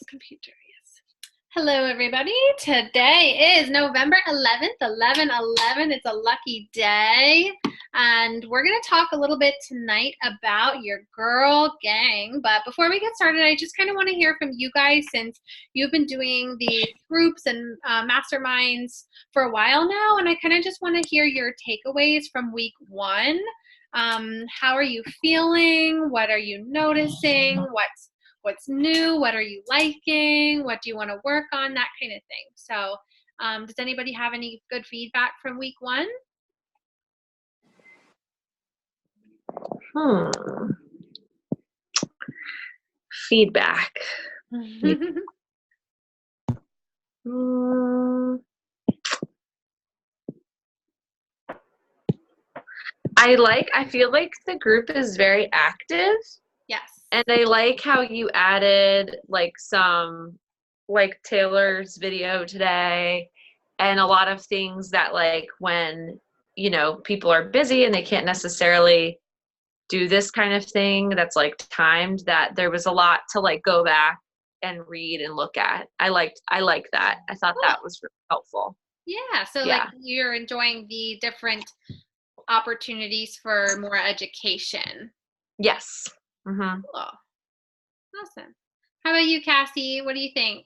Computer, yes. Hello, everybody. Today is November 11th, 11/11. It's a lucky day. And we're going to talk a little bit tonight about your girl gang. But before we get started, I just kind of want to hear from you guys since you've been doing the groups and masterminds for a while now. And I kind of just want to hear your takeaways from week one. How are you feeling? What are you noticing? What's new, what are you liking, what do you want to work on, that kind of thing. So does anybody have any good feedback from week one? Feedback. I feel like the group is very active. Yes. And I like how you added some Taylor's video today and a lot of things that when, people are busy and they can't necessarily do this kind of thing that's timed, that there was a lot to go back and read and look at. I like that. I thought that was really helpful. Yeah. So you're enjoying the different opportunities for more education. Yes. Mm-hmm. Cool. Awesome. How about you, Cassie? What do you think?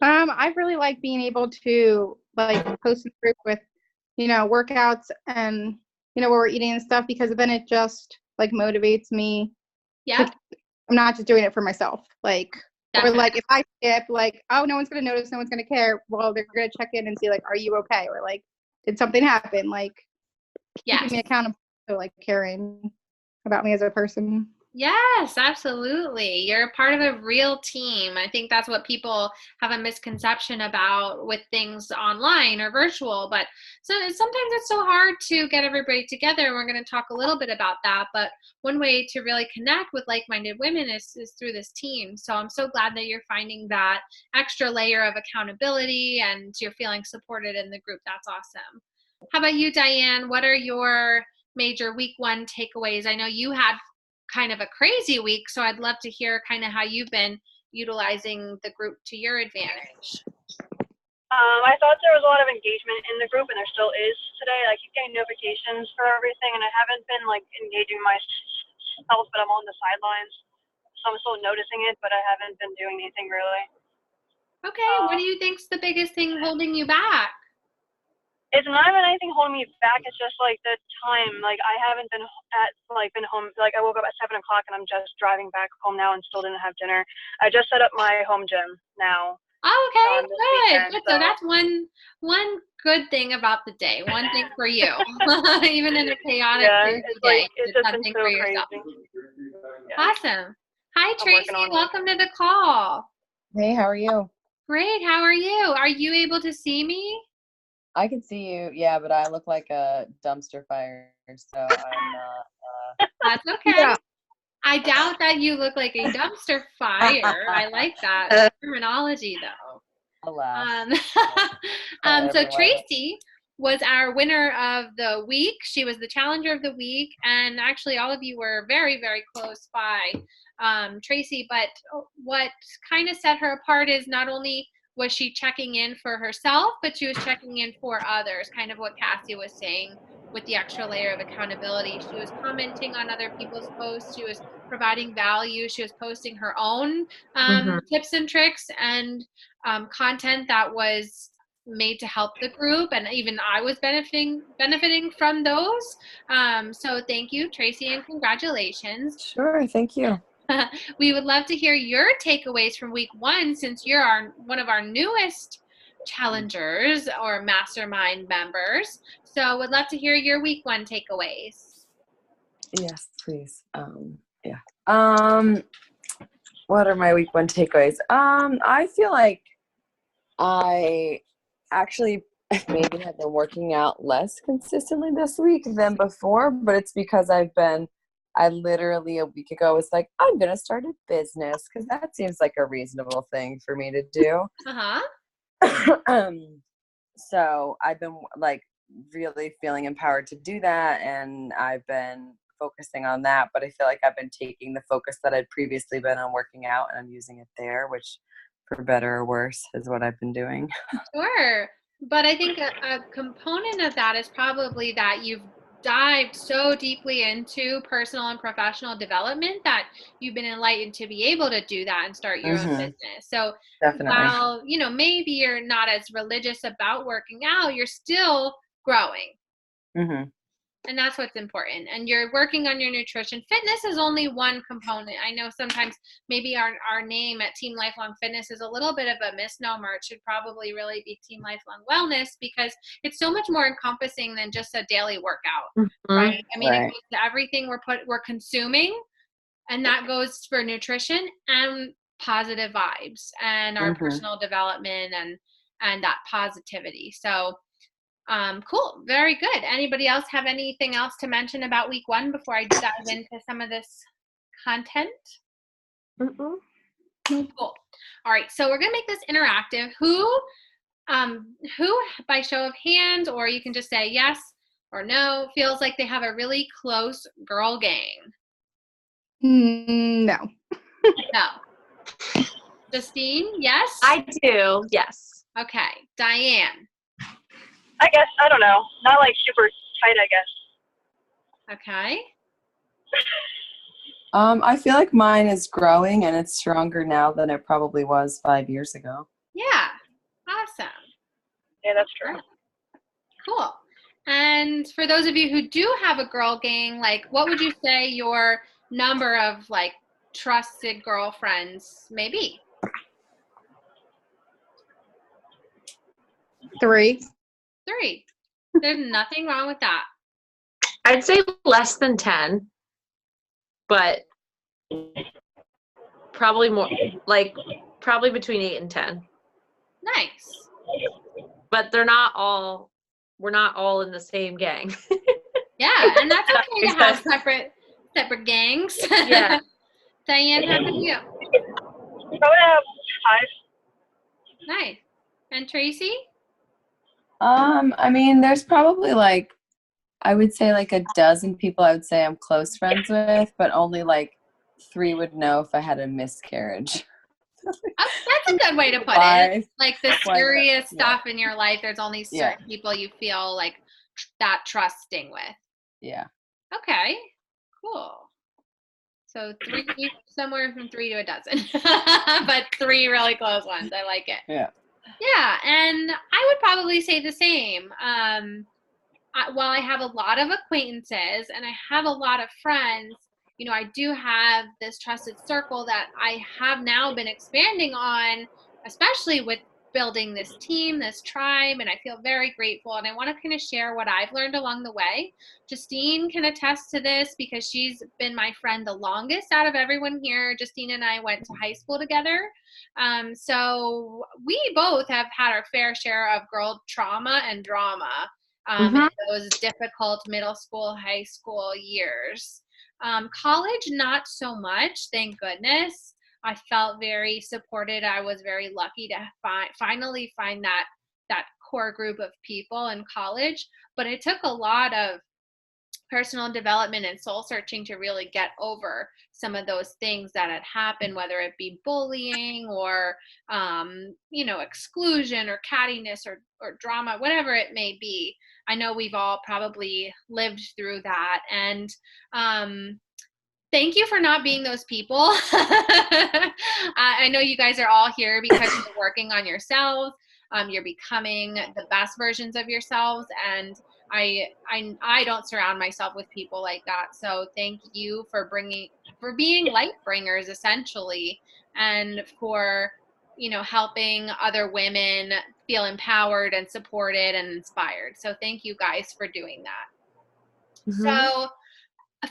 I really like being able to post in the group with, workouts and, what we're eating and stuff, because then it just motivates me. Yeah. I'm not just doing it for myself. Or if I skip, oh, no one's going to notice, no one's going to care. Well, they're going to check in and see, are you okay? Or did something happen? Keeping me accountable to caring about me as a person. Yes, absolutely. You're part of a real team. I think that's what people have a misconception about with things online or virtual. But sometimes it's so hard to get everybody together. And we're going to talk a little bit about that. But one way to really connect with like-minded women is through this team. So I'm so glad that you're finding that extra layer of accountability and you're feeling supported in the group. That's awesome. How about you, Diane? What are your major week one takeaways? I know you had kind of a crazy week, so I'd love to hear kind of how you've been utilizing the group to your advantage. I thought there was a lot of engagement in the group, and there still is today. I keep getting notifications for everything, and I haven't been engaging myself, but I'm on the sidelines, so I'm still noticing it, but I haven't been doing anything really. Okay, what do you think's the biggest thing holding you back? It's not even anything holding me back. It's just the time. I haven't been been home. I woke up at 7 o'clock and I'm just driving back home now and still didn't have dinner. I just set up my home gym now. Oh, okay, good. So that's one good thing about the day. One thing for you, even in a chaotic day. It's just been so for crazy. Yeah. Awesome. Hi, Tracy. Welcome to the call. Hey, how are you? Great. How are you? Are you able to see me? I can see you, yeah, but I look like a dumpster fire, so I'm not. That's okay. Yeah. I doubt that you look like a dumpster fire. I like that terminology, though. Alas. So Tracy was our winner of the week. She was the challenger of the week, and actually all of you were very, very close by Tracy, but what kind of set her apart is not only was she checking in for herself, but she was checking in for others, kind of what Cassie was saying with the extra layer of accountability. She was commenting on other people's posts. She was providing value. She was posting her own tips and tricks and content that was made to help the group, and even I was benefiting from those. So thank you, Tracy, and congratulations. Sure, thank you. We would love to hear your takeaways from week one, since you're one of our newest challengers or mastermind members. So would love to hear your week one takeaways. Yes, please. What are my week one takeaways? I feel like I actually maybe have been working out less consistently this week than before, but it's because I literally a week ago was like, I'm going to start a business because that seems like a reasonable thing for me to do. So I've been really feeling empowered to do that. And I've been focusing on that, but I feel like I've been taking the focus that I'd previously been on working out and I'm using it there, which for better or worse is what I've been doing. Sure. But I think a component of that is probably that you've dived so deeply into personal and professional development that you've been enlightened to be able to do that and start your own business. So Definitely. while, maybe you're not as religious about working out, you're still growing. And that's what's important. And you're working on your nutrition. Fitness is only one component. I know sometimes maybe our name at Team Lifelong Fitness is a little bit of a misnomer. It should probably really be Team Lifelong Wellness because it's so much more encompassing than just a daily workout, right? I mean, it goes to everything we're consuming, and that goes for nutrition and positive vibes and our personal development and that positivity. So cool. Very good. Anybody else have anything else to mention about week 1 before I dive into some of this content? Cool. All right. So we're going to make this interactive. Who by show of hands, or you can just say yes or no, feels like they have a really close girl gang? No. No. Justine, yes? I do. Yes. Okay. Diane. I guess, I don't know. Not like super tight, I guess. Okay. I feel like mine is growing and it's stronger now than it probably was 5 years ago. Yeah. Awesome. Yeah, that's true. Cool. And for those of you who do have a girl gang, like what would you say your number of like trusted girlfriends may be? 3. 3. There's nothing wrong with that. I'd say less than 10, but probably more, probably between 8 and 10. Nice. But we're not all in the same gang. Yeah, and that's okay to have separate gangs. Yeah. Diane, how about you? Probably have 5. Nice. And Tracy? I mean, there's probably I would say a dozen people I would say I'm close friends with, but only 3 would know if I had a miscarriage. Oh, that's a good way to put it. Like the serious stuff in your life, there's only certain people you feel like that trusting with. Yeah. Okay. Cool. So 3, somewhere from 3 to a dozen, but 3 really close ones. I like it. Yeah. Yeah, and I would probably say the same. While I have a lot of acquaintances and I have a lot of friends, I do have this trusted circle that I have now been expanding on, especially with building this team, this tribe, and I feel very grateful. And I want to kind of share what I've learned along the way. Justine can attest to this because she's been my friend the longest out of everyone here. Justine and I went to high school together. So we both have had our fair share of girl trauma and drama in those difficult middle school, high school years. College, not so much, thank goodness. I felt very supported. I was very lucky to finally find that core group of people in college. But it took a lot of personal development and soul searching to really get over some of those things that had happened, whether it be bullying or, exclusion or cattiness or drama, whatever it may be. I know we've all probably lived through that. And thank you for not being those people. I know you guys are all here because you're working on yourselves. You're becoming the best versions of yourselves. And I don't surround myself with people like that. So thank you for being light bringers essentially, and for, helping other women feel empowered and supported and inspired. So thank you guys for doing that. So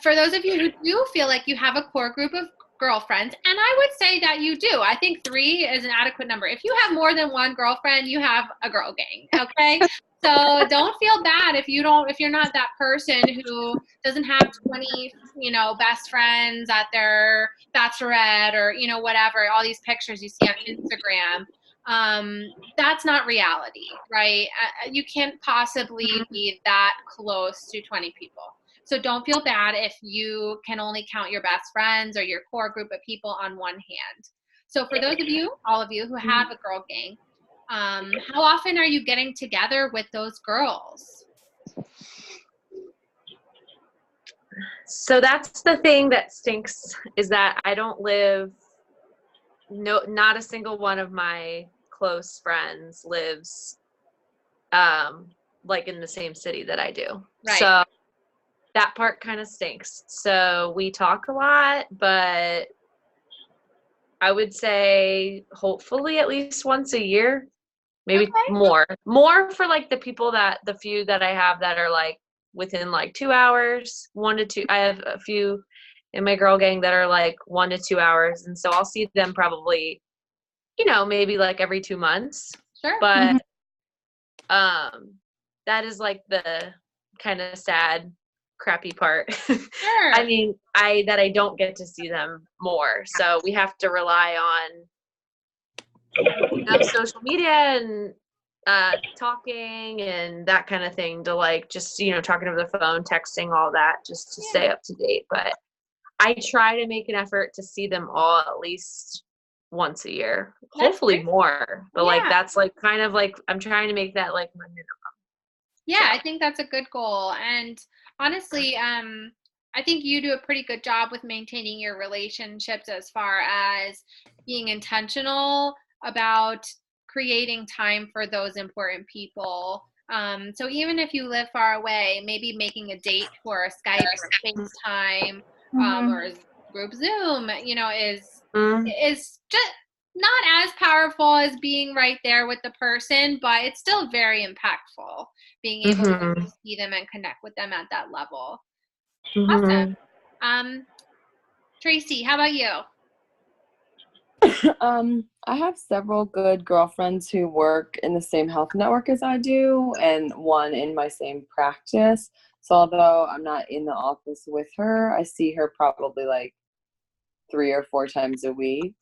for those of you who do feel like you have a core group of girlfriends, and I would say that you do. I think 3 is an adequate number. If you have more than one girlfriend, you have a girl gang, okay? So don't feel bad if you're not that person who doesn't have 20, best friends at their bachelorette or, whatever, all these pictures you see on Instagram. That's not reality, right? You can't possibly be that close to 20 people. So don't feel bad if you can only count your best friends or your core group of people on one hand. So for those of you, all of you who have a girl gang, how often are you getting together with those girls? So that's the thing that stinks, is that I don't live, not a single one of my close friends lives like in the same city that I do. Right. So that part kind of stinks. So we talk a lot, but I would say hopefully at least once a year, maybe more for like the people the few that I have that are like within like 2 hours, 1 to 2. I have a few in my girl gang that are like 1 to 2 hours. And so I'll see them probably, maybe like every 2 months. Sure. But that is like the kind of sad, crappy part. Sure. I mean, I don't get to see them more. So we have to rely on social media and talking and that kind of thing to like just, talking over the phone, texting, all that, just to stay up to date. But I try to make an effort to see them all at least once a year, hopefully more. But like, that's like kind of like, I'm trying to make that like my minimum. Yeah, I think that's a good goal. And honestly, I think you do a pretty good job with maintaining your relationships as far as being intentional about creating time for those important people. So even if you live far away, maybe making a date for a Skype or FaceTime or a group Zoom, is just not as powerful as being right there with the person, but it's still very impactful being able to see them and connect with them at that level. Awesome. Tracy, how about you? I have several good girlfriends who work in the same health network as I do, and one in my same practice. So although I'm not in the office with her, I see her probably like 3 or 4 times a week.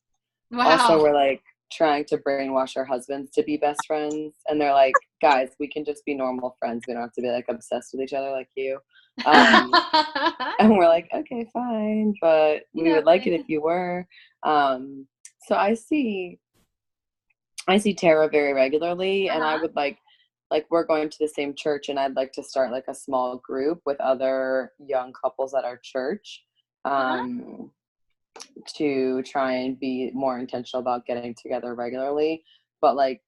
Wow. Also, we're like trying to brainwash our husbands to be best friends, and they're like, guys, we can just be normal friends. We don't have to be like obsessed with each other like you. And we're like, okay, fine, but we would like it if you were. So I see Tara very regularly, and I would like we're going to the same church, and I'd like to start like a small group with other young couples at our church. To try and be more intentional about getting together regularly. But like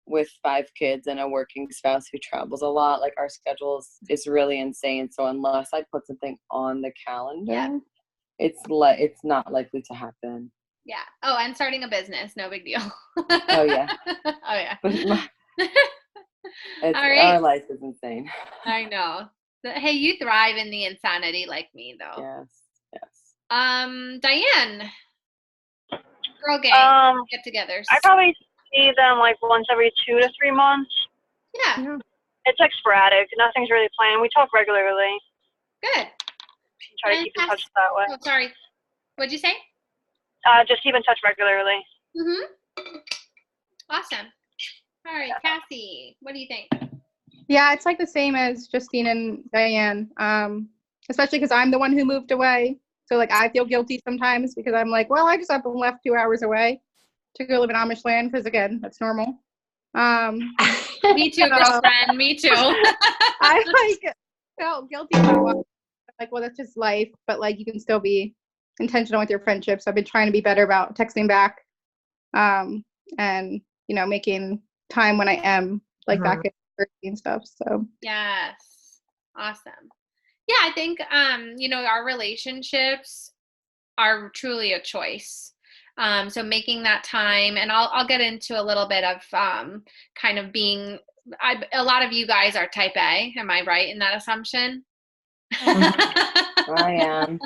with 5 kids and a working spouse who travels a lot, like our schedule is really insane. So unless I put something on the calendar, it's not likely to happen. Yeah. Oh, and starting a business, no big deal. Oh yeah. Oh yeah. All right. Our life is insane. I know. Hey, you thrive in the insanity like me, though. Yes. Diane, girl gang get-togethers. I probably see them like once every 2 to 3 months. Yeah. It's like sporadic. Nothing's really planned. We talk regularly. Good. Try to keep in touch that way. Oh, sorry. What'd you say? Just keep in touch regularly. Awesome. All right, Cassie, what do you think? Yeah, it's like the same as Justine and Diane, especially because I'm the one who moved away. So like I feel guilty sometimes because I'm like, well, I just have to left 2 hours away to go live in Amish land because again, that's normal. Me too, girlfriend. Me too. I like felt guilty about like, well, that's just life, but like you can still be intentional with your friendships. I've been trying to be better about texting back, and making time when I am like back in person and stuff. So yes, awesome. Yeah, I think our relationships are truly a choice. So making that time, and I'll get into a little bit of kind of being. A lot of you guys are type A. Am I right in that assumption? I am.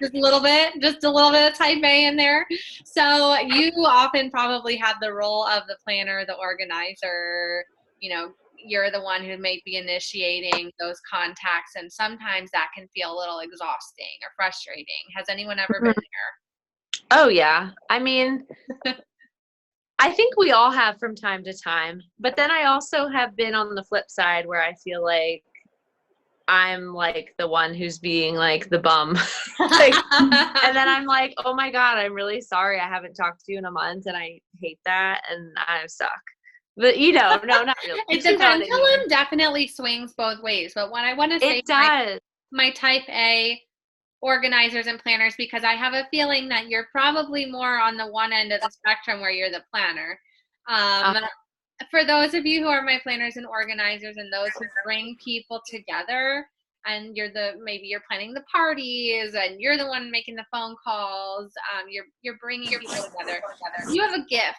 Just a little bit of type A in there. So you often probably have the role of the planner, the organizer. You're the one who may be initiating those contacts, and sometimes that can feel a little exhausting or frustrating. Has anyone ever been there? Oh yeah. I mean, I think we all have from time to time, but then I also have been on the flip side where I feel like I'm like the one who's being like the bum. Like, and then I'm like, oh my God, I'm really sorry. I haven't talked to you in a month and I hate that and I suck. But no, not really. The pendulum definitely swings both ways. But what I want to say, it does. My type A organizers and planners, because I have a feeling that you're probably more on the one end of the spectrum where you're the planner. For those of you who are my planners and organizers and those who bring people together, and maybe you're planning the parties and you're the one making the phone calls, you're bringing people together. You have a gift.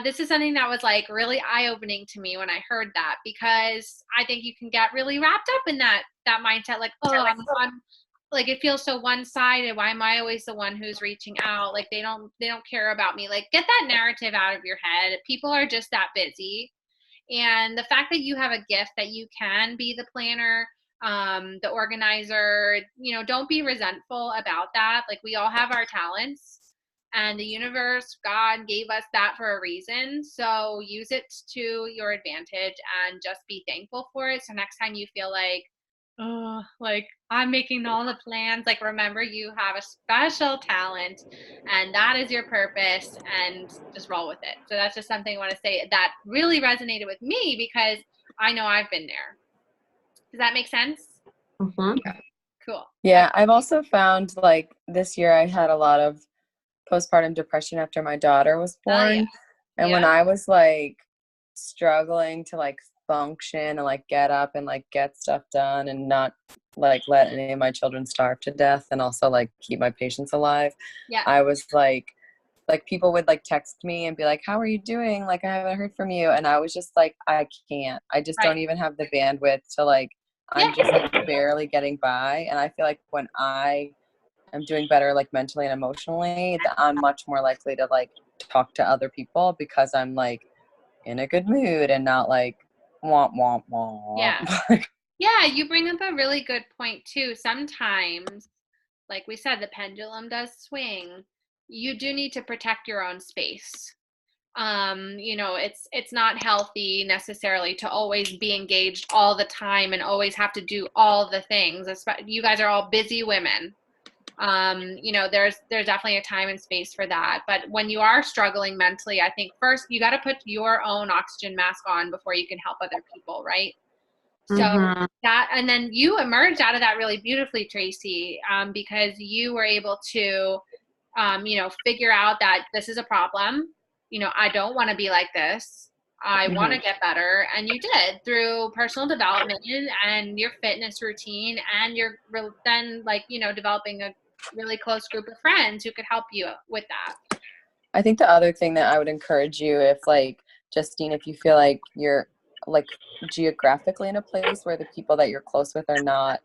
This is something that was like really eye-opening to me when I heard that, because I think you can get really wrapped up in that mindset, like, oh, I'm like, it feels so one-sided. Why am I always the one who's reaching out? Like, they don't care about me. Like, get that narrative out of your head. People are just that busy. And the fact that you have a gift that you can be the planner, the organizer, don't be resentful about that. Like, we all have our talents, and the universe, God gave us that for a reason. So use it to your advantage and just be thankful for it. So next time you feel like, oh, like I'm making all the plans, like, remember you have a special talent and that is your purpose, and just roll with it. So that's just something I want to say that really resonated with me, because I know I've been there. Does that make sense? Mm-hmm. Yeah. Cool. Yeah, I've also found, like, this year I had a lot of postpartum depression after my daughter was born. Yeah. And when I was like struggling to like function and like get up and like get stuff done and not like let any of my children starve to death and also like keep my patients alive, I was like people would like text me and be like, how are you doing? Like, I haven't heard from you. And I was just like, I can't. I just don't even have the bandwidth to like, I'm just like barely getting by. And I feel like when I'm doing better like mentally and emotionally, I'm much more likely to like talk to other people because I'm like in a good mood and not like womp womp womp. Yeah, you bring up a really good point too. Sometimes, like we said, the pendulum does swing. You do need to protect your own space. It's not healthy necessarily to always be engaged all the time and always have to do all the things. You guys are all busy women. There's definitely a time and space for that. But when you are struggling mentally, I think first you got to put your own oxygen mask on before you can help other people, right? So that, and then you emerged out of that really beautifully, Tracy, because you were able to, figure out that this is a problem. I don't want to be like this. I want to get better. And you did through personal development and your fitness routine, and you're then developing a really close group of friends who could help you with that. I think the other thing that I would encourage you, if like, Justine, if you feel like you're like geographically in a place where the people that you're close with are not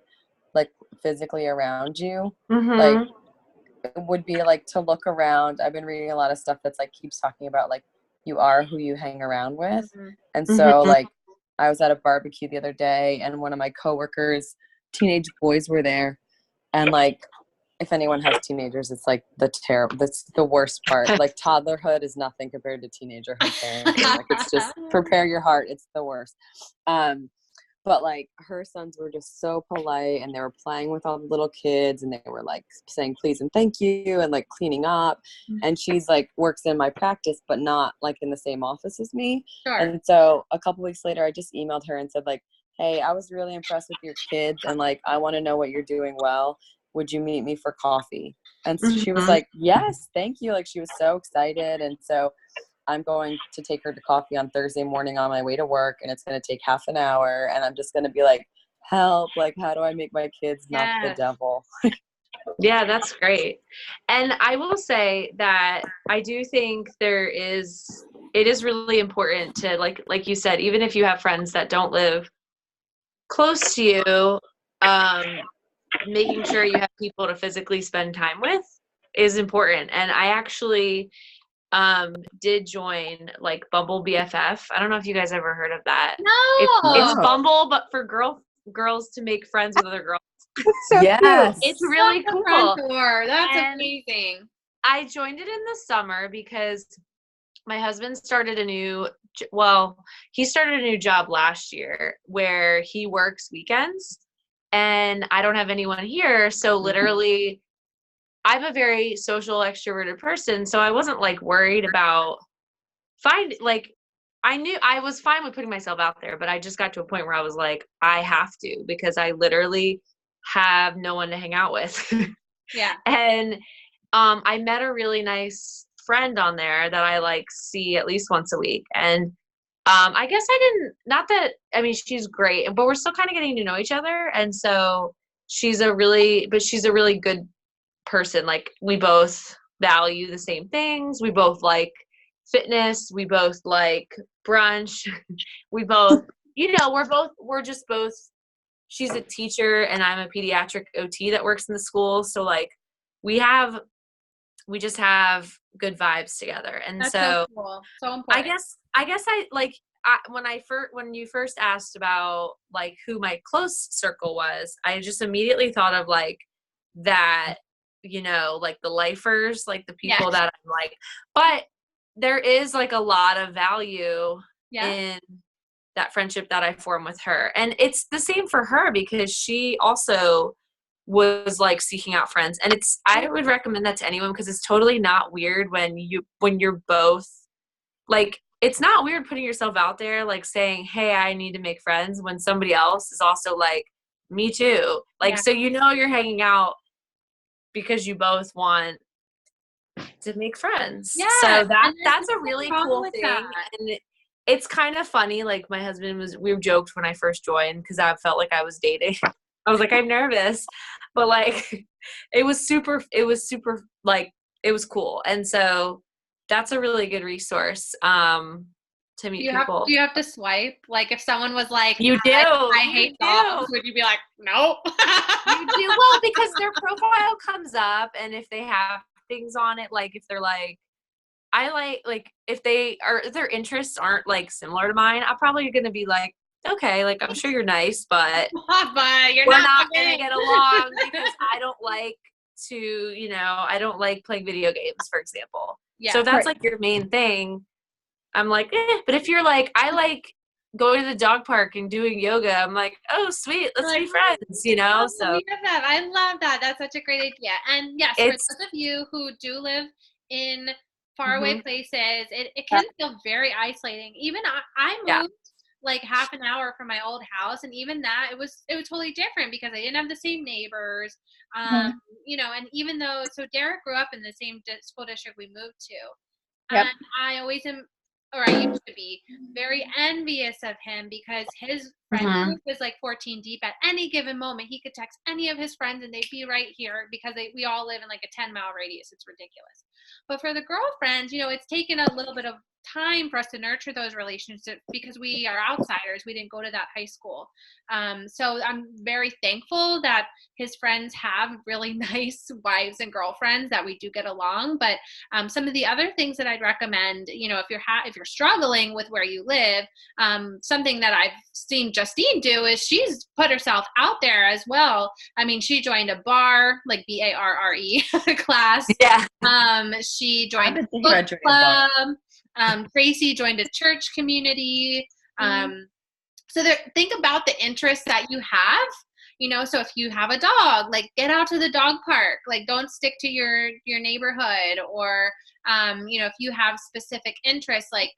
like physically around you, like it would be like to look around. I've been reading a lot of stuff that's like keeps talking about like you are who you hang around with. And so like I was at a barbecue the other day and one of my coworkers, teenage boys were there, and like if anyone has teenagers, it's like that's the worst part. Like toddlerhood is nothing compared to teenagerhood parenting. Like it's just prepare your heart. It's the worst. But like her sons were just so polite and they were playing with all the little kids and they were like saying please and thank you and like cleaning up. And she's like works in my practice, but not like in the same office as me. Sure. And so a couple weeks later, I just emailed her and said like, hey, I was really impressed with your kids and like, I want to know what you're doing well. Would you meet me for coffee? And so she was like, yes, thank you. Like she was so excited. And so I'm going to take her to coffee on Thursday morning on my way to work, and it's going to take half an hour. And I'm just going to be like, help, like, how do I make my kids not the devil? Yeah, that's great. And I will say that I do think it is really important to like you said, even if you have friends that don't live close to you, making sure you have people to physically spend time with is important. And I actually did join like Bumble BFF. I don't know if you guys ever heard of that. No. It's Bumble, but for girls to make friends with other girls. So yes. It's really cool. That's amazing. I joined it in the summer because my husband started he started a new job last year where he works weekends and I don't have anyone here. So literally I'm a very social extroverted person. So I wasn't like worried about I knew I was fine with putting myself out there, but I just got to a point where I was like, I have to, because I literally have no one to hang out with. Yeah. And I met a really nice friend on there that I like see at least once a week. And I guess she's great, but we're still kind of getting to know each other. And so she's a really good person. Like, we both value the same things. We both like fitness. We both like brunch. We both, we're just both, she's a teacher and I'm a pediatric OT that works in the school. So like we just have good vibes together. And That's so cool. So important. I guess when you first asked about like who my close circle was, I just immediately thought of like that, like the lifers, like the people that I'm like, but there is like a lot of value in that friendship that I form with her. And it's the same for her because she also was like seeking out friends. And I would recommend that to anyone because it's totally not weird when you're both like, it's not weird putting yourself out there, like saying, hey, I need to make friends, when somebody else is also like, me too. Like, so you're hanging out because you both want to make friends. Yeah. So that's a really cool thing. That. And it's kind of funny. Like, my husband we joked when I first joined because I felt like I was dating. I was like, I'm nervous, but like, it was super, like, it was cool. And so that's a really good resource to meet people. Do you have to swipe? Like, if someone was like, you do, I hate dogs, would you be like, nope? You do. Well, because their profile comes up, and if they have things on it, like if they're like, I like if their interests aren't like similar to mine, I'm probably gonna be like, okay, like I'm sure you're nice, but we're not gonna get along because I don't like I don't like playing video games, for example. Yeah. So if that's like your main thing, I'm like, but if you're like, I like going to the dog park and doing yoga, I'm like, oh sweet, let's be friends, so I love that. That's such a great idea. And yes, for those of you who do live in faraway places, it can feel very isolating. Even I moved like half an hour from my old house, and even that it was totally different because I didn't have the same neighbors. And even though Derek grew up in the same school district we moved to, and I always I used to be very envious of him because his friend group was like 14 deep. At any given moment, he could text any of his friends and they'd be right here because we all live in like a 10-mile radius. It's ridiculous. But for the girlfriends, it's taken a little bit of time for us to nurture those relationships because we are outsiders. We didn't go to that high school. So I'm very thankful that his friends have really nice wives and girlfriends that we do get along. But some of the other things that I'd recommend, if you're struggling with where you live, something that I've seen Justine do is she's put herself out there as well. I mean, she joined a bar, like BARRE class. Yeah. She joined a book club. Tracy joined a church community. So think about the interests that you have. So if you have a dog, like get out to the dog park, like don't stick to your neighborhood, or if you have specific interests, like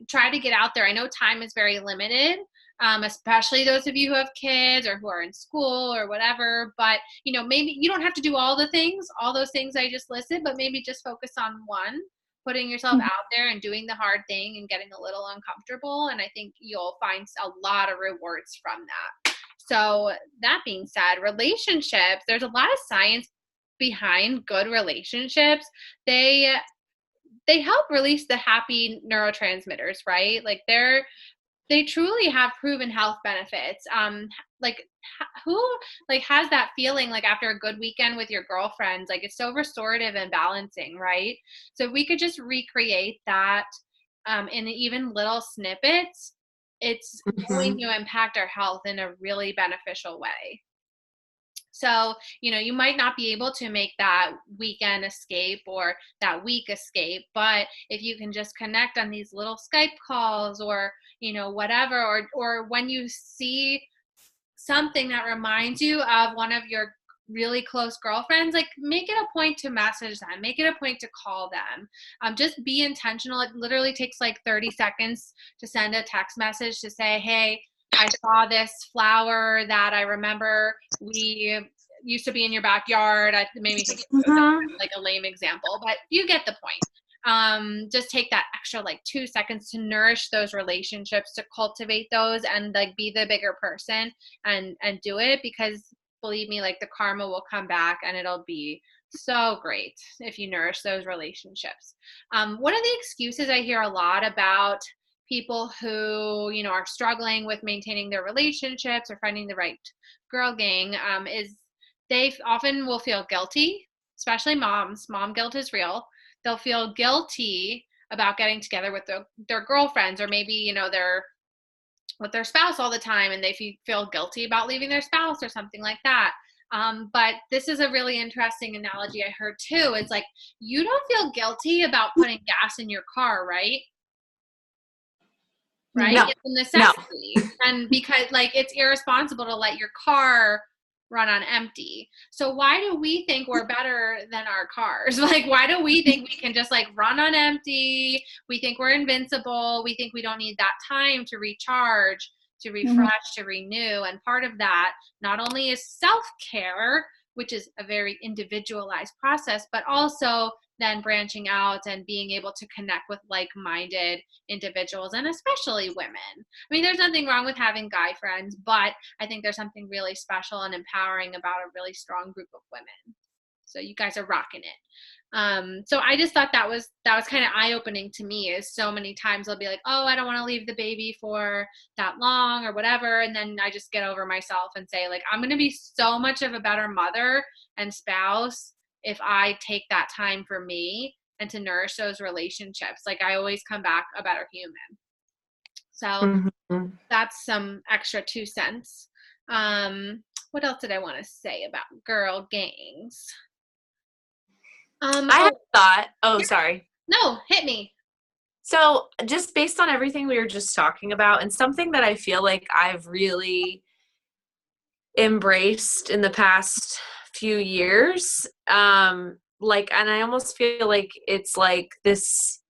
try to get out there. I know time is very limited, especially those of you who have kids or who are in school or whatever, but maybe you don't have to do all those things I just listed, but maybe just focus on one, putting yourself out there and doing the hard thing and getting a little uncomfortable. And I think you'll find a lot of rewards from that. So that being said, relationships, there's a lot of science behind good relationships. They help release the happy neurotransmitters, right? Like they truly have proven health benefits. Who has that feeling like after a good weekend with your girlfriends? Like, it's so restorative and balancing, right? So if we could just recreate that in even little snippets, it's going to impact our health in a really beneficial way. So, you might not be able to make that weekend escape or that week escape, but if you can just connect on these little Skype calls or, whatever, or when you see something that reminds you of one of your really close girlfriends, like make it a point to message them, make it a point to call them. Just be intentional. It literally takes like 30 seconds to send a text message to say, hey, I saw this flower that I remember we used to be in your backyard. I maybe think like a lame example, but you get the point. Just take that extra like 2 seconds to nourish those relationships, to cultivate those, and like be the bigger person and do it, because believe me, like the karma will come back and it'll be so great if you nourish those relationships. One of the excuses I hear a lot about people who, are struggling with maintaining their relationships or finding the right girl gang, is they often will feel guilty, especially moms. Mom guilt is real. They'll feel guilty about getting together with their girlfriends, or maybe, they're with their spouse all the time and they feel guilty about leaving their spouse or something like that. But this is a really interesting analogy I heard too. It's like, you don't feel guilty about putting gas in your car, right? Right? No. It's a necessity. No. And because like it's irresponsible to let your car run on empty. So why do we think we're better than our cars? Like, why do we think we can just like run on empty? We think we're invincible. We think we don't need that time to recharge, to refresh, to renew. And part of that not only is self-care, which is a very individualized process, but also then branching out and being able to connect with like-minded individuals, and especially women. I mean, there's nothing wrong with having guy friends, but I think there's something really special and empowering about a really strong group of women. So you guys are rocking it. So I just thought that was kind of eye-opening to me, is so many times I'll be like, oh, I don't want to leave the baby for that long or whatever. And then I just get over myself and say, like, I'm going to be so much of a better mother and spouse if I take that time for me and to nourish those relationships. Like, I always come back a better human. So that's some extra 2 cents. What else did I want to say about girl gangs? I have thought. Oh, sorry. No, hit me. So just based on everything we were just talking about, and something that I feel like I've really embraced in the past few years, and I almost feel like it's like this,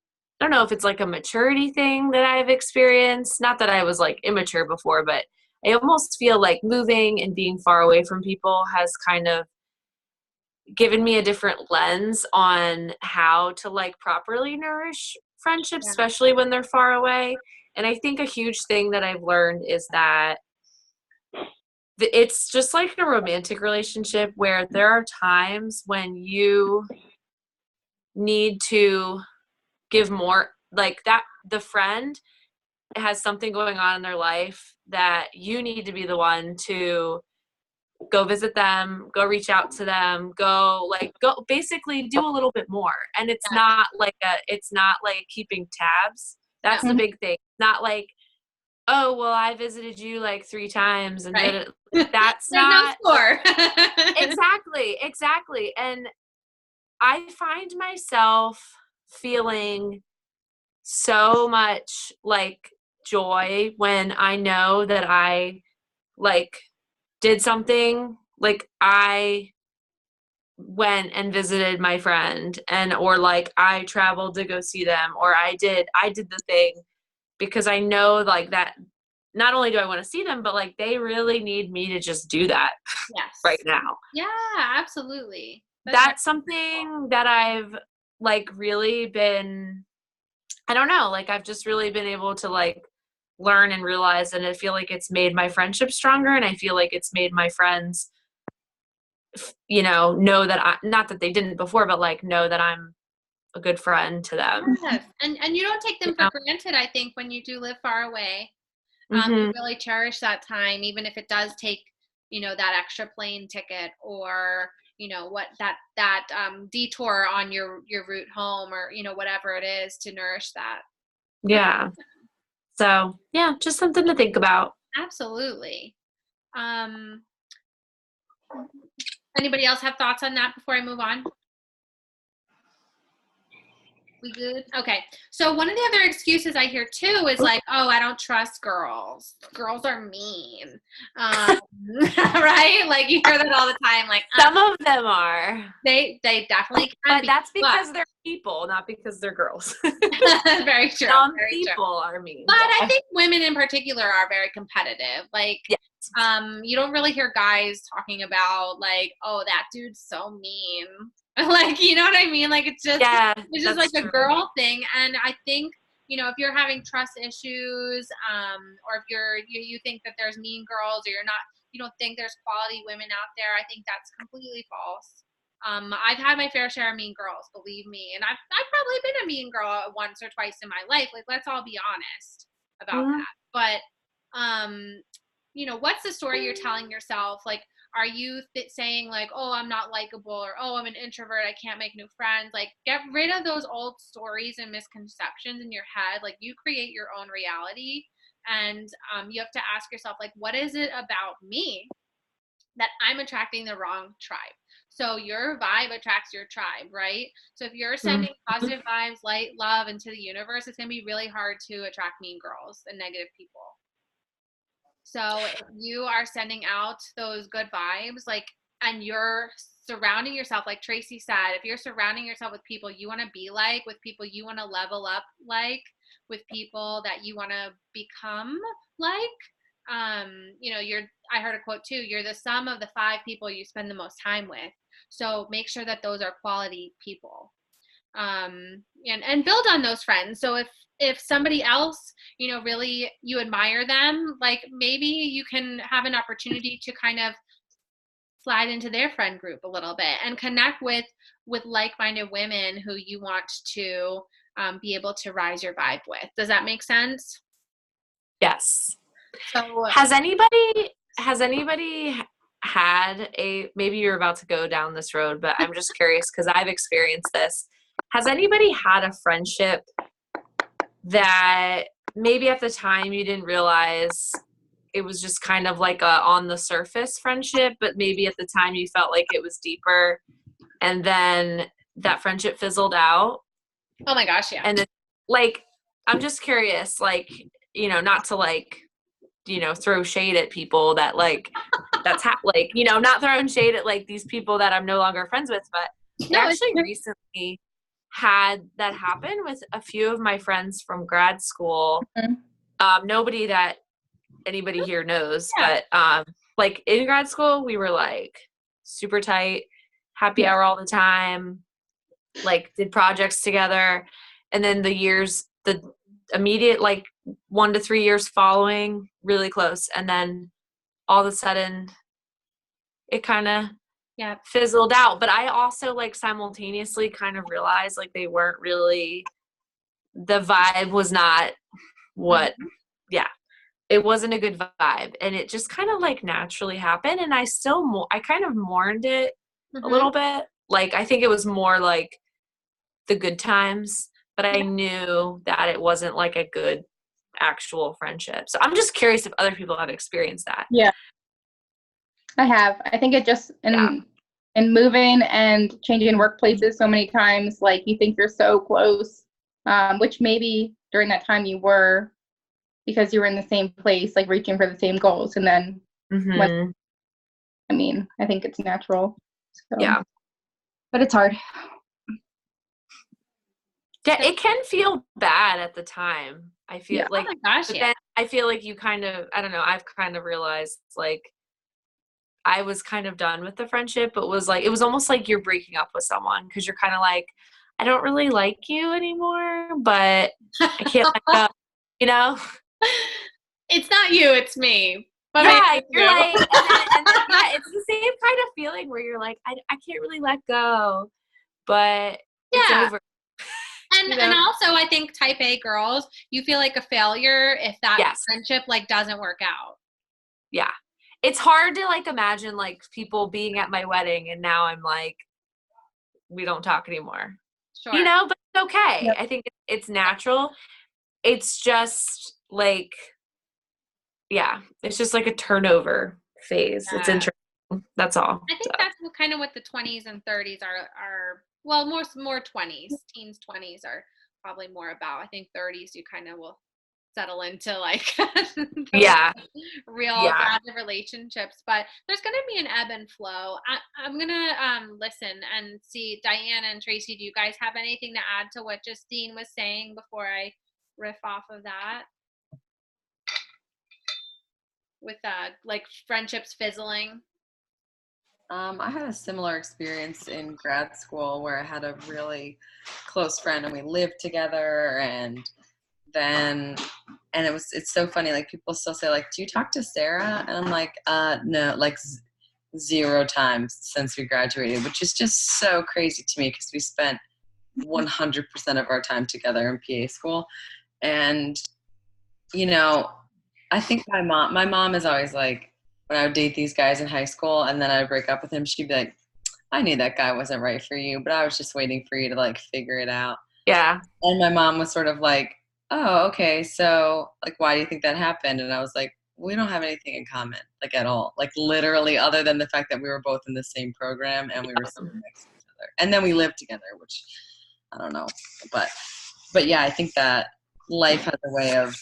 I don't know if it's like a maturity thing that I've experienced. Not that I was like immature before, but I almost feel like moving and being far away from people has kind of given me a different lens on how to like properly nourish friendships, especially when they're far away. And I think a huge thing that I've learned is that it's just like a romantic relationship where there are times when you need to give more, like that the friend has something going on in their life that you need to be the one to go visit them, go reach out to them, go basically do a little bit more. And it's not like keeping tabs. That's the big thing. Not like, oh, well, I visited you like 3 times and that's not no score. Exactly. And I find myself feeling so much like joy when I know that I like did something, like I went and visited my friend, or like I traveled to go see them, or I did the thing, because I know like that not only do I want to see them, but like they really need me to just do that right now. Yeah, absolutely. That's something that I've like really been, I don't know, like I've just really been able to like learn and realize, and I feel like it's made my friendship stronger, and I feel like it's made my friends, know that not that they didn't before, but like know that I'm a good friend to them. Yes. And you don't take them for granted, I think, when you do live far away. You really cherish that time, even if it does take, that extra plane ticket, or, what that detour on your route home, or, whatever it is, to nourish that. Yeah. So yeah, just something to think about. Absolutely. Anybody else have thoughts on that before I move on? We good? Okay. So one of the other excuses I hear too is like, oh, I don't trust girls. Girls are mean. Right? Like you hear that all the time. Like some of them are. They definitely can But be. that's because they're people, not because they're girls. Very true. Some very people true. are mean. But I think women in particular are very competitive. Like, yes. You don't really hear guys talking about like, oh, that dude's so mean. Like, you know what I mean? Like, it's just like a girl thing. And I think, you know, if you're having trust issues, or if you think that there's mean girls, or you don't think there's quality women out there, I think that's completely false. I've had my fair share of mean girls, believe me. And I've probably been a mean girl once or twice in my life. Like, let's all be honest about that. But, you know, what's the story you're telling yourself? Like, are you saying like, oh, I'm not likable, or oh, I'm an introvert, I can't make new friends? Like, get rid of those old stories and misconceptions in your head. Like, you create your own reality, and you have to ask yourself, like, what is it about me that I'm attracting the wrong tribe? So your vibe attracts your tribe, right? So if you're sending positive vibes, light, love into the universe, it's going to be really hard to attract mean girls and negative people. So if you are sending out those good vibes, like, and you're surrounding yourself, like Tracy said, if you're surrounding yourself with people you want to be like, with people you want to level up like, with people that you want to become like, you know, I heard a quote too, you're the sum of the 5 people you spend the most time with. So make sure that those are quality people. And build on those friends. So if somebody else, you know, really you admire them, like maybe you can have an opportunity to kind of slide into their friend group a little bit and connect with like-minded women who you want to be able to rise your vibe with. Does that make sense? Yes. So has anybody had maybe you're about to go down this road, but I'm just curious because I've experienced this. Has anybody had a friendship that maybe at the time you didn't realize it was just kind of like a on the surface friendship, but maybe at the time you felt like it was deeper, and then that friendship fizzled out? Oh my gosh, yeah. And then, like, I'm just curious, like, you know, not to like, you know, throw shade at people that like, like, you know, not throwing shade at like these people that I'm no longer friends with, but I actually recently had that happen with a few of my friends from grad school. Nobody that anybody here knows, but like in grad school, we were like super tight, happy hour all the time, like did projects together. And then the immediate like 1 to 3 years following, really close. And then all of a sudden it kind of fizzled out. But I also like simultaneously kind of realized like they weren't really, the vibe was not what, it wasn't a good vibe. And it just kind of like naturally happened. And I kind of mourned it a little bit. Like, I think it was more like the good times, but I knew that it wasn't like a good actual friendship. So I'm just curious if other people have experienced that. Yeah, I have. I think it just in moving and changing workplaces so many times, like you think you're so close, which maybe during that time you were, because you were in the same place, like reaching for the same goals. And then I think it's natural. So. Yeah, but it's hard. Yeah, it can feel bad at the time. I feel like, oh my gosh, then I feel like you kind of, I don't know, I've kind of realized like I was kind of done with the friendship, but it was almost like you're breaking up with someone because you're kind of like, I don't really like you anymore, but I can't let go, you know? It's not you, it's me. But you're like, and then, it's the same kind of feeling where you're like, I can't really let go, but it's over. And you know? And also, I think type A girls, you feel like a failure if that friendship like doesn't work out. Yeah. It's hard to like imagine like people being at my wedding and now I'm like, we don't talk anymore. Sure. You know, but it's okay. Yep. I think it's natural. It's just like, it's just like a turnover phase. It's interesting. That's all. I think that's kind of what the 20s and 30s are well, more 20s. Teens, 20s are probably more about. I think 30s you kind of will settle into like real positive relationships, but there's going to be an ebb and flow. I'm going to listen and see. Diane and Tracy, do you guys have anything to add to what Justine was saying before I riff off of that? With like friendships fizzling? I had a similar experience in grad school where I had a really close friend and we lived together, and it's so funny, like people still say like, do you talk to Sarah? And I'm like, no, like 0 times since we graduated, which is just so crazy to me because we spent 100% of our time together in PA school. And I think my mom is always like, when I would date these guys in high school and then I'd break up with him, she'd be like, I knew that guy wasn't right for you, but I was just waiting for you to like figure it out. Yeah. And my mom was sort of like, oh, okay, so like, why do you think that happened? And I was like, we don't have anything in common, like at all, like literally, other than the fact that we were both in the same program and we were sitting next to each other. And then we lived together, which I don't know, but yeah, I think that life has a way of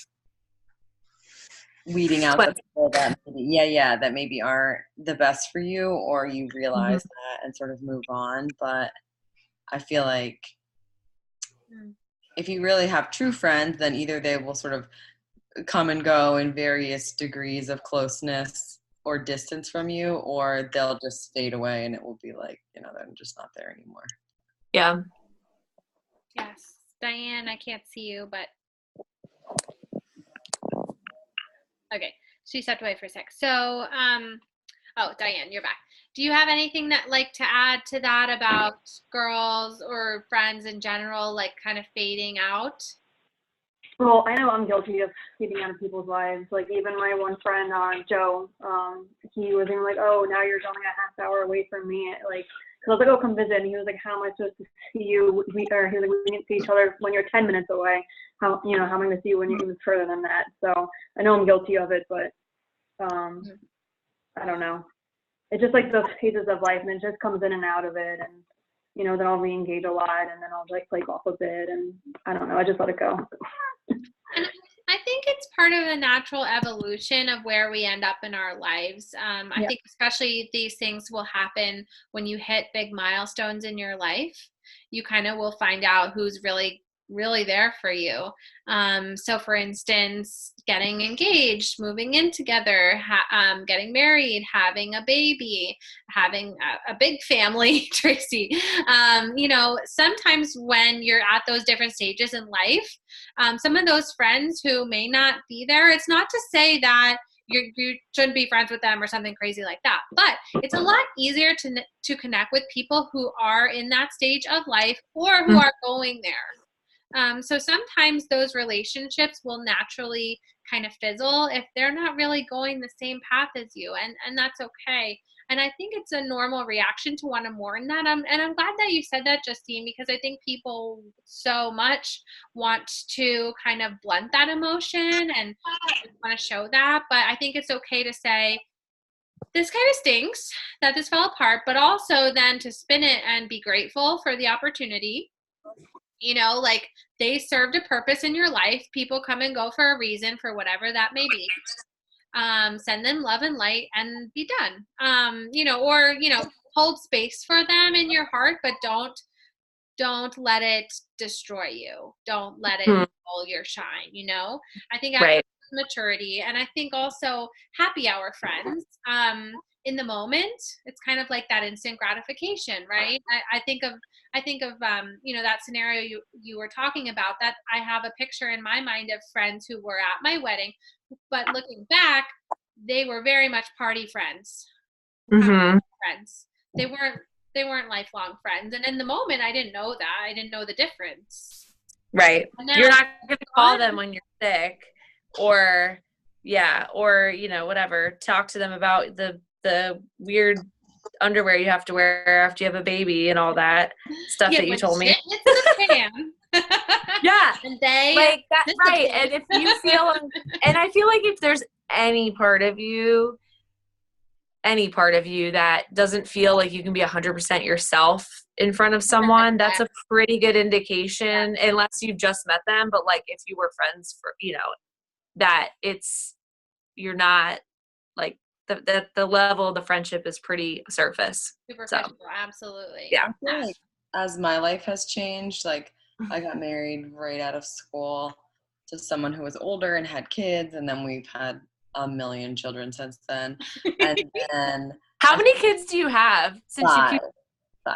weeding out the people that maybe aren't the best for you, or you realize that and sort of move on. But I feel like if you really have true friends, then either they will sort of come and go in various degrees of closeness or distance from you, or they'll just fade away and it will be like, they're just not there anymore. Yeah. Yes. Diane, I can't see you, but okay, she stepped away for a sec. So, Diane, you're back. Do you have anything that like to add to that about girls or friends in general, like kind of fading out? Well, I know I'm guilty of fading out of people's lives. Like even my one friend, Joe, he was even like, oh, now you're going a half hour away from me. Like, cause I was like, oh, come visit. And he was like, how am I supposed to see you? He was like, we didn't see each other when you're 10 minutes away. How am I going to see you when you're even further than that? So I know I'm guilty of it, but I don't know. It's just like the phases of life, and it just comes in and out of it. And, then I'll re-engage a lot, and then I'll like play golf a bit. And I don't know. I just let it go. And I think it's part of the natural evolution of where we end up in our lives. I think especially these things will happen when you hit big milestones in your life. You kind of will find out who's really, really there for you. So for instance, getting engaged, moving in together, getting married, having a baby, having a big family, Tracy. Sometimes when you're at those different stages in life, some of those friends who may not be there, it's not to say that you shouldn't be friends with them or something crazy like that, but it's a lot easier to connect with people who are in that stage of life or who are going there. So sometimes those relationships will naturally kind of fizzle if they're not really going the same path as you, and that's okay. And I think it's a normal reaction to want to mourn that. And I'm glad that you said that, Justine, because I think people so much want to kind of blunt that emotion and want to show that. But I think it's okay to say, this kind of stinks that this fell apart, but also then to spin it and be grateful for the opportunity. Like they served a purpose in your life. People come and go for a reason, for whatever that may be. Send them love and light and be done. Or hold space for them in your heart, but don't let it destroy you. Don't let it pull your shine. I think maturity, and I think also happy hour friends. In the moment, it's kind of like that instant gratification, right? I think of that scenario you were talking about, that I have a picture in my mind of friends who were at my wedding, but looking back, they were very much party friends. Friends. They weren't lifelong friends. And in the moment, I didn't know that. I didn't know the difference. Right. You're not going to call them when you're sick or whatever. Talk to them about the weird underwear you have to wear after you have a baby and all that stuff that you told me. Yeah. And they like that, right. And if you feel, and I feel like if there's any part of you any part of you that doesn't feel like you can be 100% yourself in front of someone, that's a pretty good indication, unless you've just met them. But like if you were friends for, that you're not like the level of the friendship is pretty surface. Superficial, absolutely. Yeah. I feel like as my life has changed, like I got married right out of school to someone who was older and had kids, and then we've had a million children since then. And then how many kids do you have since five.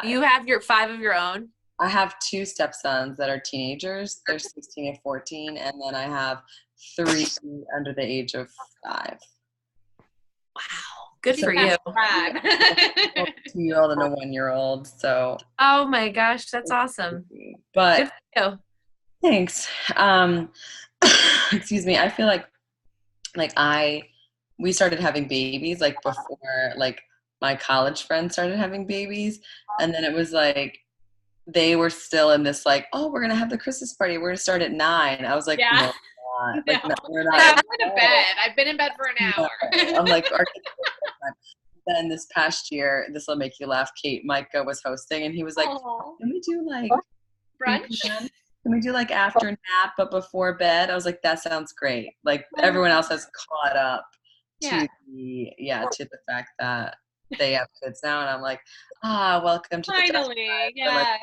You have your 5 of your own? I have 2 stepsons that are teenagers. They're 16 and 14, and then I have 3 under the age of 5. Wow, good for you. 2-year-old and a 1-year-old. So. Oh my gosh, that's awesome. But good for you. Thanks. Excuse me. I feel like we started having babies like before like my college friends started having babies, and then it was like they were still in this like, oh, we're gonna have the Christmas party. We're gonna start at 9. I was like, yeah. no, like, no, we're not. I'm going to bed. I've been in bed for an hour. No. I'm like, then this past year, this will make you laugh, Kate, Micah was hosting, and he was like, can we do like brunch? Can we do like after nap but before bed? I was like, that sounds great. Like everyone else has caught up to the fact that they have kids now, and I'm like, welcome to finally, yes.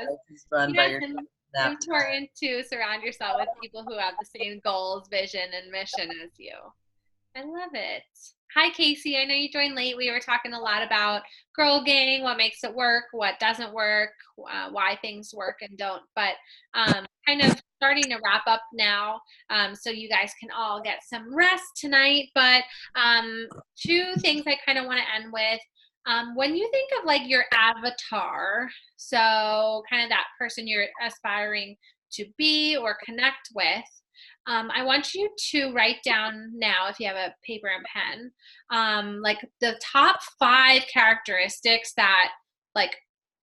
Run by your it's important to surround yourself with people who have the same goals, vision, and mission as you. I love it. Hi, Casey. I know you joined late. We were talking a lot about Girl Gang, what makes it work, what doesn't work, why things work and don't. But kind of starting to wrap up now, so you guys can all get some rest tonight. But 2 things I kind of want to end with. When you think of like your avatar, so kind of that person you're aspiring to be or connect with, I want you to write down now, if you have a paper and pen, like the top 5 characteristics that like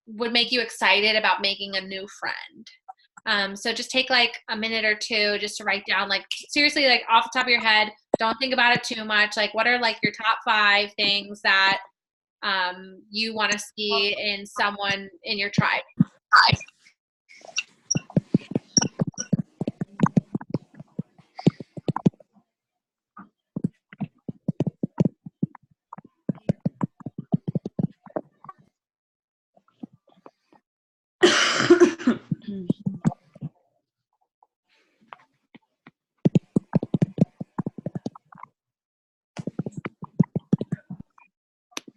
would make you excited about making a new friend. So just take like a minute or 2 just to write down, like seriously, like off the top of your head, don't think about it too much. Like what are like your top 5 things that you want to see in someone in your tribe?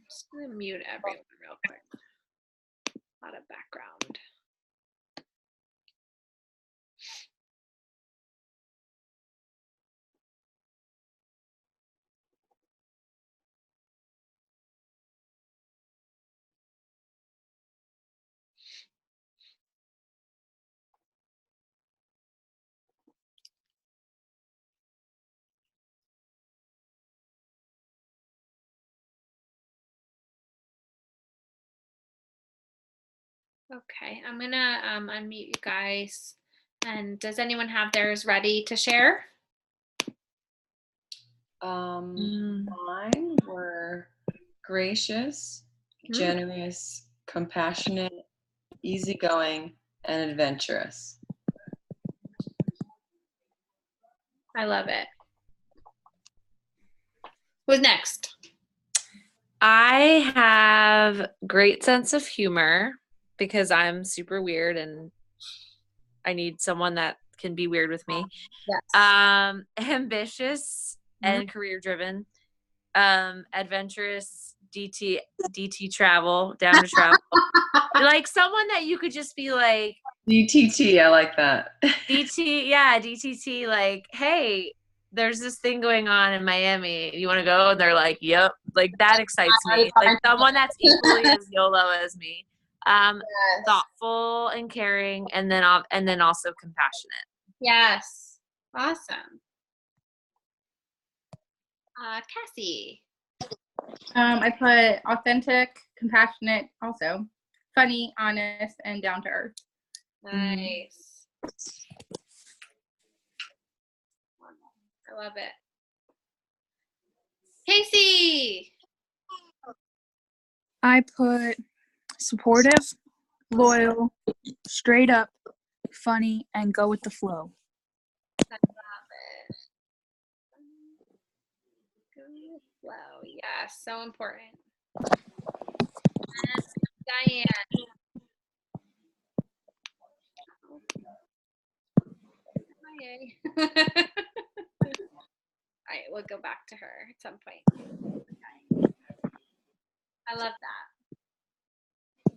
Just gonna mute everyone real quick. A lot of background. Okay, I'm gonna unmute you guys. And does anyone have theirs ready to share? Mine were gracious, generous, compassionate, easygoing, and adventurous. I love it. Who's next? I have great sense of humor because I'm super weird and I need someone that can be weird with me. Yes. Ambitious and career driven. Adventurous, DT travel, down to travel. Like someone that you could just be like DTT, I like that. DTT, like, hey, there's this thing going on in Miami. You want to go? And they're like, yep. Like that excites me. Like someone that's equally as YOLO as me. Yes. Thoughtful and caring, and then also compassionate. Yes. Awesome. Cassie. I put authentic, compassionate, also funny, honest, and down to earth. Nice. I love it. Casey. I put supportive, loyal, straight up, funny, and go with the flow. I love it. Go with the flow. Yes, so important. And Diane. Yay. All right, we'll go back to her at some point. Okay. I love that.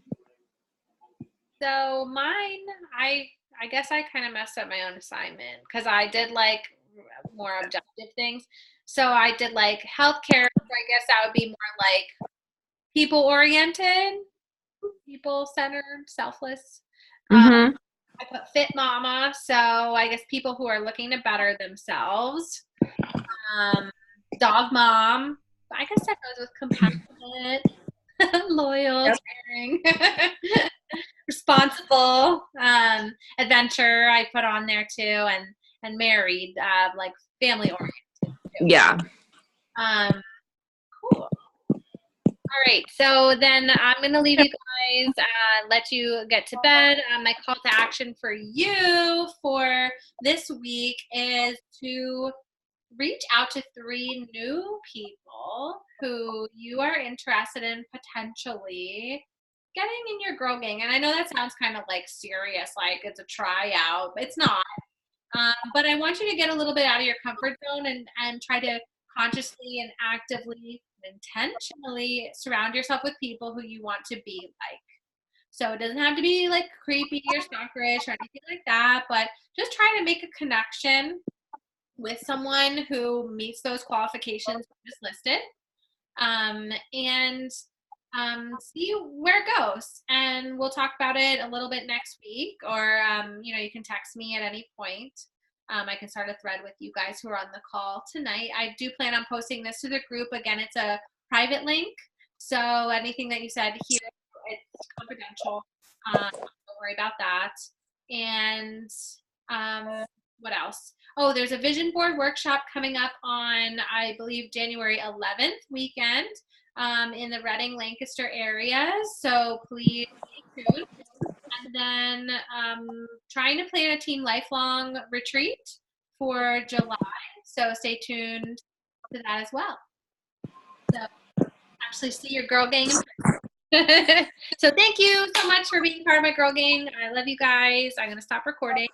So mine, I guess I kind of messed up my own assignment because I did like more objective things. So I did like healthcare. So I guess that would be more like people oriented, people centered, selfless. Mm-hmm. I put fit mama. So I guess people who are looking to better themselves. Dog mom. I guess that goes with compassionate, loyal, caring, responsible, adventure. I put on there too, and married, like family oriented. Yeah. Cool. All right, so then I'm gonna leave you guys, let you get to bed. My call to action for you for this week is to reach out to 3 new people who you are interested in potentially getting in your girl gang. And I know that sounds kind of like serious, like it's a tryout. It's not. But I want you to get a little bit out of your comfort zone and try to consciously and actively and intentionally surround yourself with people who you want to be like. So it doesn't have to be like creepy or stalkerish or anything like that, but just try to make a connection with someone who meets those qualifications just listed, and see where it goes. And we'll talk about it a little bit next week, or you can text me at any point. I can start a thread with you guys who are on the call tonight. I do plan on posting this to the group. Again, it's a private link, so anything that you said here, it's confidential. Don't worry about that. And what else? Oh, there's a vision board workshop coming up on, I believe, January 11th weekend in the Reading, Lancaster area. So please stay tuned. And then trying to plan a Team Lifelong retreat for July. So stay tuned to that as well. So actually see your girl gang. So thank you so much for being part of my girl gang. I love you guys. I'm going to stop recording.